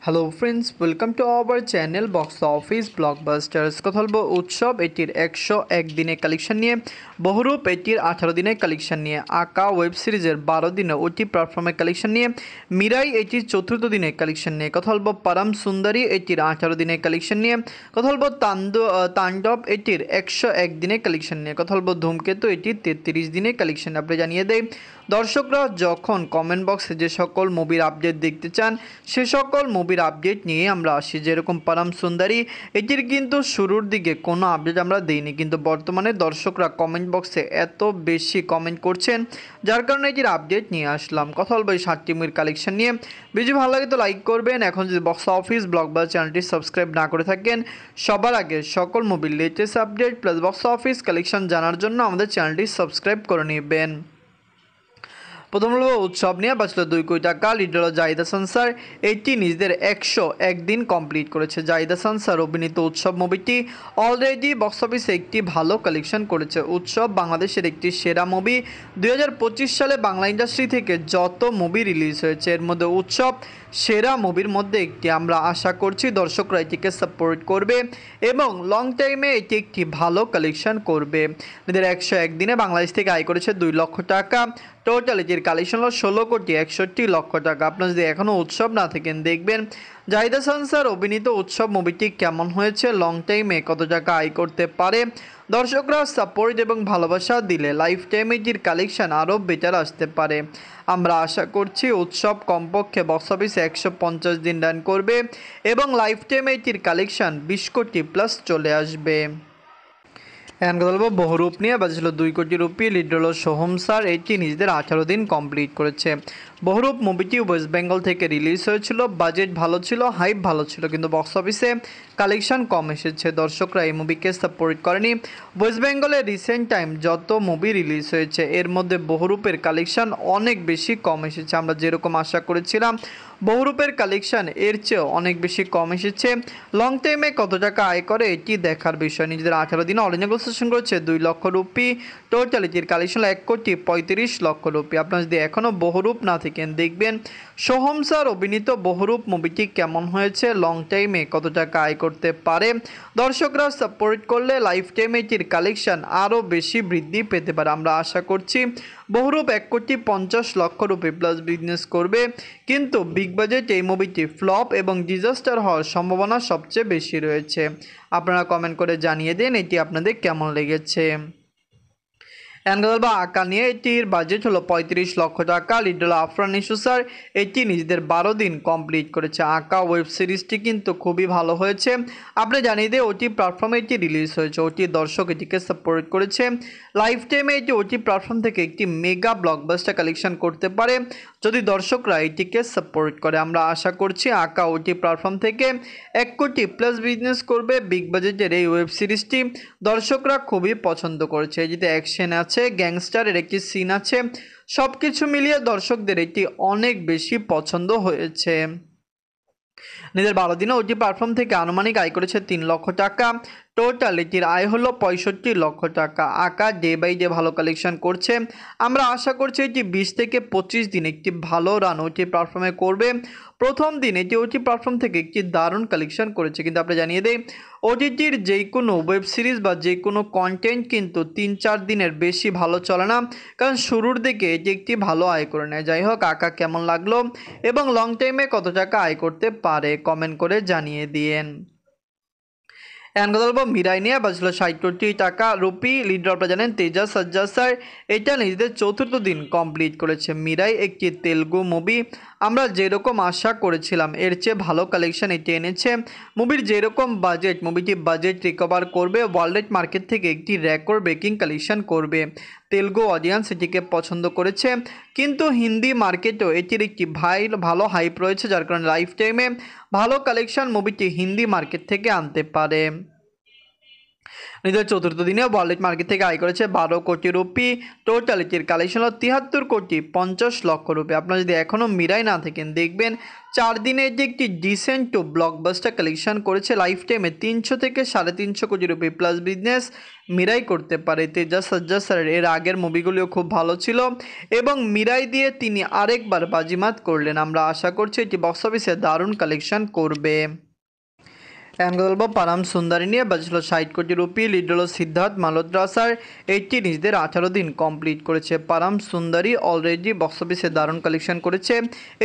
Hello friends, welcome to our channel box office blockbusters. কথা বলবো উৎসব এটির 101 দিনের কালেকশন নিয়ে, বহুরূপ এটির 18 দিনের কালেকশন নিয়ে, আঁকা ওয়েব সিরিজের 12 দিনে ওটি প্ল্যাটফর্মের কালেকশন নিয়ে, মিরাই এটির 4th দিনের কালেকশন নিয়ে, কথা বলবো পরম সুন্দরী এটির 18 দিনের কালেকশন নিয়ে, কথা বলবো তাণ্ডব এটির 101 দিনের কালেকশন নিয়ে, কথা বলবো ধূমকেতু এটির 33 দিনের কালেকশন। আপনি জানিয়ে দেয় দর্শকরা যখন কমেন্ট বক্সে যে সকল মুভির আপডেট দেখতে চান সে সকল মুভির আপডেট নিয়ে আমরা আসি। যেরকম পরম সুন্দরী এটির কিন্তু শুরুর দিকে কোনো আপডেট আমরা দিইনি, কিন্তু বর্তমানে দর্শকরা কমেন্ট বক্সে এত বেশি কমেন্ট করছেন যার কারণে এটির আপডেট নিয়ে আসলাম। কথা বলবো এই 7টি মুভির কালেকশন নিয়ে। ভিডিও ভালো লাগে তো লাইক করবেন। এখন যদি বক্স অফিস ব্লকবাস্টার চ্যানেলটি সাবস্ক্রাইব না করে থাকেন, সবার আগে সকল মুভির latest update plus box office collection জানার জন্য আমাদের চ্যানেলটি সাবস্ক্রাইব করে নেবেন। প্রথম হলো উৎসব নিয়ে বাঁচল 2 কোটি টাকা। লিড হলো জাহিদ হাসান স্যার, এটি নিজেদের 101 দিন কমপ্লিট করেছে। জাহিদ হাসান স্যার অভিনীত উৎসব মুভিটি অলরেডি বক্স অফিসে একটি ভালো কালেকশন করেছে। উৎসব বাংলাদেশের একটি সেরা মুভি। 2025 সালে বাংলা ইন্ডাস্ট্রি থেকে যত মুভি রিলিজ হয়েছে এর মধ্যে উৎসব সেরা মুভির মধ্যে একটি। আমরা আশা করছি দর্শকরা এটিকে সাপোর্ট করবে এবং লং টাইমে এটি একটি ভালো কালেকশন করবে। এদের 101 দিনে বাংলাদেশ থেকে আয় করেছে 2 লক্ষ টাকা। টোটাল এটির কালেকশন হলো 16,61,00,000 টাকা। আপনারা যদি এখনও উৎসব না থাকেন দেখবেন জাহিদ হাসান স্যার অভিনীত উৎসব মুভিটি কেমন হয়েছে, লং টাইমে কত টাকা আয় করতে পারে। দর্শকরা সাপোর্ট এবং ভালোবাসা দিলে লাইফ টাইমে এটির কালেকশন আরও বেটার আসতে পারে। আমরা আশা করছি উৎসব কমপক্ষে বক্স অফিসে 150 দিন রান করবে এবং লাইফ টাইমে এটির কালেকশন 20 কোটি প্লাস চলে আসবে। এখন কথা বলবো বহুরূপ নিয়ে। বাজেছিল 2 কোটি রুপি। লিড হলো সোহম স্যার, এটি নিজেদের 18 দিন কমপ্লিট করেছে। বহুরূপ মুভিটি ওয়েস্ট বেঙ্গল থেকে রিলিজ হয়েছিল। বাজেট ভালো ছিল, হাইপ ভালো ছিল, কিন্তু বক্স অফিসে কালেকশন কম এসেছে। দর্শকরা এই মুভিকে সাপোর্ট করেনি। ওয়েস্ট বেঙ্গলে রিসেন্ট টাইম যত মুভি রিলিজ হয়েছে এর মধ্যে বহুরূপের কালেকশন অনেক বেশি কম এসেছে। আমরা যেরকম আশা করেছিলাম বহুরূপের কালেকশন এর চেয়েও অনেক বেশি কম এসেছে। লং টাইমে কত টাকা আয় করে এটি দেখার বিষয়। নিজেদের 18 দিনে অল ইন্ডিয়া সেশন করেছে 2 লক্ষ রুপি। টোটাল এটির কালেকশন 1,35,00,000 রুপি। আপনারা যদি এখনও বহুরূপ না থাকেন দেখবেন সোহম স্যার অভিনীত বহুরূপ মুভিটি কেমন হয়েছে, লং টাইমে কত টাকা আয় করতে পারে। দর্শকরা সাপোর্ট করলে লাইফ টাইমে এটির কালেকশন আরও বেশি বৃদ্ধি পেতে পারে। আমরা আশা করছি বহুরূপ 1,50,00,000 রুপি প্লাস বিজনেস করবে, কিন্তু বিগ বাজেট এই মুভিটি ফ্লপ এবং ডিজাস্টার হওয়ার সম্ভাবনা সবচেয়ে বেশি রয়েছে। আপনারা কমেন্ট করে জানিয়ে দিন এটি আপনাদের কেমন লেগেছে। বা আঁকা নিয়ে, এটির বাজেট হলো 35 লক্ষ টাকা। লিড হলো আফরান নিশু স্যার, এটি নিজেদের 12 দিন কমপ্লিট করেছে। আঁকা ওয়েব সিরিজটি কিন্তু খুবই ভালো হয়েছে। আপনি জানিয়ে দিয়ে ওটি প্ল্যাটফর্মে এটি রিলিজ হয়েছে। ওটি দর্শক এটিকে সাপোর্ট করেছে। লাইফ টাইমে এটি ওটি প্ল্যাটফর্ম থেকে একটি মেগা ব্লকবাস্টার কালেকশন করতে পারে যদি দর্শকরা এটিকে সাপোর্ট করে। আমরা আশা করছি আঁকা ওটি প্ল্যাটফর্ম থেকে 1 কোটি প্লাস বিজনেস করবে। বিগ বাজেটের এই ওয়েব সিরিজটি দর্শকরা খুবই পছন্দ করেছে। যেতে অ্যাকশন আছে, গ্যাংস্টারের একটি সিন আছে, সব কিছু মিলিয়ে দর্শকদের এটি অনেক বেশি পছন্দ হয়েছে। নিজের 12 দিনে ওটি প্ল্যাটফর্ম থেকে আনুমানিক আয় করেছে 3 লক্ষ টাকা। টোটাল এটির আয় হলো 65 লক্ষ টাকা। আঁকা ডে বাই ডে ভালো কালেকশন করছে। আমরা আশা করছি এটি 20 থেকে 25 দিন একটি ভালো রান ওটি প্ল্যাটফর্মে করবে। প্রথম দিন এটি ওটি প্ল্যাটফর্ম থেকে একটি দারুণ কালেকশন করেছে, কিন্তু আপনি জানিয়ে দেই ওটিটির যে কোনো ওয়েব সিরিজ বা যে কোনো কন্টেন্ট কিন্তু 3-4 দিনের বেশি ভালো চলে না, কারণ শুরুর দিকে এটি একটি ভালো আয় করে নেয়। যাই হোক, আঁকা কেমন লাগলো এবং লং টাইমে কত টাকা আয় করতে পারে কমেন্ট করে জানিয়ে দিয়েন। এখন কথা বলবো মিরাই নিয়ে। বাজল 60 কোটি টাকা রুপি। লিডার আপনারা জানেন তেজাজ সাজ্জাদ স্যার, এটা নিজেদের 4th দিন কমপ্লিট করেছে। মিরাই একটি তেলুগু মুভি। আমরা যেরকম আশা করেছিলাম এর চেয়ে ভালো কালেকশন এটি এনেছে। মুভির যেরকম বাজেট, মুভিটি বাজেট রিকভার করবে, ওয়ার্ল্ড মার্কেট থেকে একটি রেকর্ড ব্রেকিং কালেকশন করবে। তেলুগু অডিয়েন্স এটিকে পছন্দ করেছে, কিন্তু হিন্দি মার্কেটেও এটির একটি ভালো হাইপ রয়েছে, যার কারণে লাইফ টাইমে ভালো কালেকশন মুভিটি হিন্দি মার্কেট থেকে আনতে পারে। নিজের চতুর্থ দিনে ওয়ার্ল্ড মার্কেট থেকে আয় করেছে 12 কোটি রুপি। টোটালিটির কালেকশন হলো 73 কোটি 50 লক্ষ রুপি। আপনারা যদি এখনও মিরাই না থাকেন দেখবেন 4 দিনে এটি একটি ডিসেন্ট টু ব্লকবাস্টার কালেকশন করেছে। লাইফ টাইমে 300 থেকে 350 কোটি রুপি প্লাস বিজনেস মিরাই করতে পারে। তেজাজ সজ্জা স্যারের এর আগের মুভিগুলিও খুব ভালো ছিল এবং মিরাই দিয়ে তিনি আরেকবার বাজিমাত করলেন। আমরা আশা করছি এটি বক্স অফিসে দারুণ কালেকশন করবে। বলবো পারাম সুন্দরী নিয়ে বাজছিল 60 কোটি রুপি। লিড হল সিদ্ধার্থ মালহোত্রা স্যার। এইটি নিজেদের 18 দিন কমপ্লিট করেছে। পারাম সুন্দরী অলরেডি বক্স অফিসে দারুণ কালেকশন করেছে।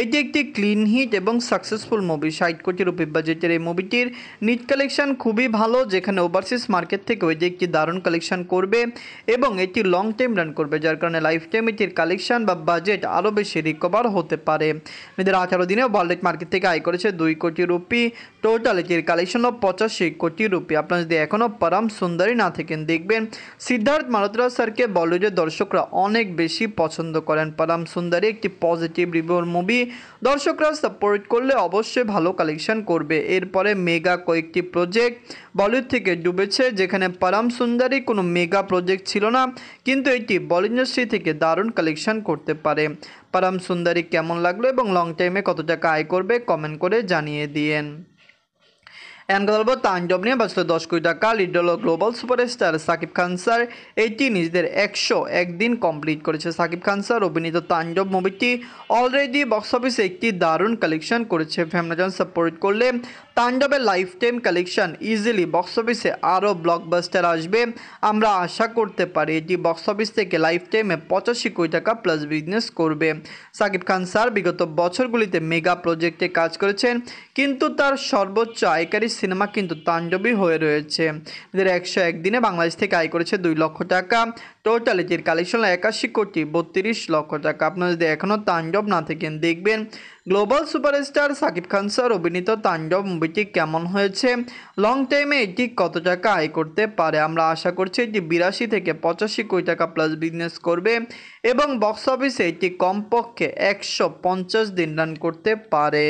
এটি একটি ক্লিন হিট এবং সাকসেসফুল মুভি। 60 কোটি রুপি বাজেটের এই মুভিটির নিট কালেকশন খুবই ভালো, যেখানে ওভারসিজ মার্কেট থেকেও এটি একটি দারুণ কালেকশন করবে এবং এটি লং টাইম রান করবে, যার কারণে লাইফ টাইম এটির কালেকশন বা বাজেট আরও বেশি রিকভার হতে পারে। নিজেদের 18 দিনে ওয়ার্ল্ড মার্কেট থেকে আয় করেছে 2 কোটি রুপি। টোটাল এটির কালেকশন 85 কোটি রুপি। আপনারা যদি এখনও পারাম সুন্দরী না থাকেন দেখবেন সিদ্ধার্থ মালহোত্রা স্যারকে বলিউডের দর্শকরা অনেক বেশি পছন্দ করেন। পারাম সুন্দরী একটি পজিটিভ রিভিউর মুভি, দর্শকরা সাপোর্ট করলে অবশ্যই ভালো কালেকশন করবে। এরপরে মেগা কয়েকটি প্রজেক্ট বলিউড থেকে ডুবেছে, যেখানে পারাম সুন্দরী কোনো মেগা প্রজেক্ট ছিল না, কিন্তু এটি বলিউড ইন্ডাস্ট্রি থেকে দারুণ কালেকশন করতে পারে। পারাম সুন্দরী কেমন লাগলো এবং লং টাইমে কত টাকা আয় করবে কমেন্ট করে জানিয়ে দিয়েন। বলবো তাণ্ডব নিয়ে বাঁচল 10 কোটি টাকা। লিড হল global superstar Shakib Khan sir. এটি নিজেদের 101 দিন কমপ্লিট করেছে। সাকিব খান স্যার অভিনীত তাণ্ডব মুভিটি অলরেডি বক্স অফিসে একটি দারুণ কালেকশন করেছে। ফ্যামিলিজন সাপোর্ট করলে তাণ্ডবের lifetime collection easily box অফিসে আরও ব্লকবাস্টার আসবে। আমরা আশা করতে পারি এটি বক্স অফিস থেকে লাইফ টাইমে 85 কোটি টাকা প্লাস বিজনেস করবে। সাকিব খান স্যার বিগত বছরগুলিতে মেগা প্রজেক্টে কাজ করেছেন, কিন্তু তার সর্বোচ্চ আয়কারী সিনেমা কিন্তু তাণ্ডবই হয়ে রয়েছে। এদের 101 দিনে বাংলাদেশ থেকে আয় করেছে 2 লক্ষ টাকা। টোটাল এটির কালেকশন 81 কোটি 32 লক্ষ টাকা। আপনারা যদি এখনও তাণ্ডব না থাকেন দেখবেন global superstar Shakib Khan sir অভিনীত তাণ্ডব মুভিটি কেমন হয়েছে, লং টাইমে এটি কত টাকা আয় করতে পারে। আমরা আশা করছি এটি 82 থেকে 85 কোটি টাকা প্লাস বিজনেস করবে এবং বক্স অফিসে এটি কমপক্ষে 150 দিন রান করতে পারে।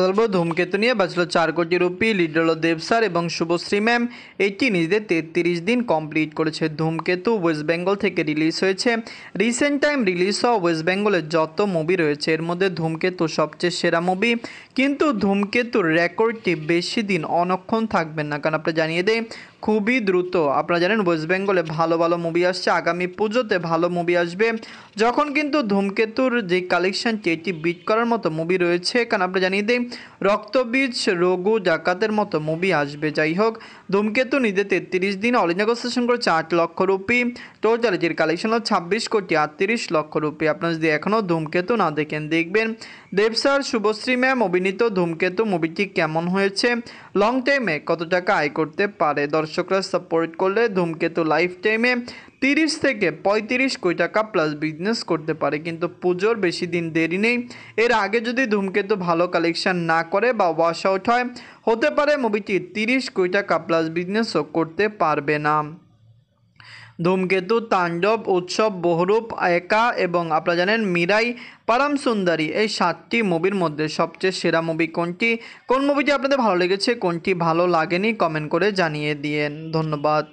বলবো ধূমকেতু নিয়ে বাঁচল 4 কোটি রুপি। লিড হল দেব স্যার এবং শুভশ্রী ম্যাম। এটি নিজেদের 33 দিন কমপ্লিট করেছে। ধূমকেতু ওয়েস্ট বেঙ্গল থেকে রিলিজ হয়েছে। রিসেন্ট টাইম রিলিজ হওয়া ওয়েস্ট বেঙ্গলের যত মুভি রয়েছে এর মধ্যে ধূমকেতু সবচেয়ে সেরা মুভি, কিন্তু ধূমকেতুর রেকর্ডটি বেশি দিন অনক্ষণ থাকবেন না, কারণ আপনি জানিয়ে দেয় খুবই দ্রুত। আপনারা জানেন ওয়েস্ট বেঙ্গলে ভালো ভালো মুভি আসছে, আগামী পুজোতে ভালো মুভি আসবে, যখন কিন্তু ধূমকেতুর যে কালেকশনটি এটি বিট করার মতো মুভি রয়েছে, কারণ আপনি জানিয়ে দেয় রক্তবীজ, রঘু, ডাকাতের মতো মুভি আসবে। যাই হোক, ধূমকেতু নিজে 33 দিন অল ইন্ডিয়া সেশন করেছে 8 লক্ষ রুপি। টোটাল এটির কালেকশন হল 26 কোটি 38 লক্ষ রুপি। আপনারা যদি এখনও ধূমকেতু না দেখেন দেখবেন দেব স্যার শুভশ্রী ম্যাম অভিনীত ধূমকেতু মুভিটি কেমন হয়েছে, লং টাইমে কত টাকা আয় করতে পারে। দর্শকরা সাপোর্ট করলে ধূমকেতু লাইফ টাইমে 30 থেকে 35 কোটি টাকা প্লাস বিজনেস করতে পারে, কিন্তু পুজোর বেশি দিন দেরি নেই। এর আগে যদি ধূমকেতু ভালো কালেকশন না করে বা ওয়াশ আউট হয়, হতে পারে মুভিটি 30 কোটি টাকা প্লাস বিজনেসও করতে পারবে না। ধূমকেতু, তাণ্ডব, উৎসব, বহুরূপ, একা এবং আপনারা জানেন মিরাই, পারাম সুন্দরী, এই 7টি মুভির মধ্যে সবচেয়ে সেরা মুভি কোনটি, কোন মুভিটি আপনাদের ভালো লেগেছে, কোনটি ভালো লাগেনি কমেন্ট করে জানিয়ে দিয়েন। ধন্যবাদ।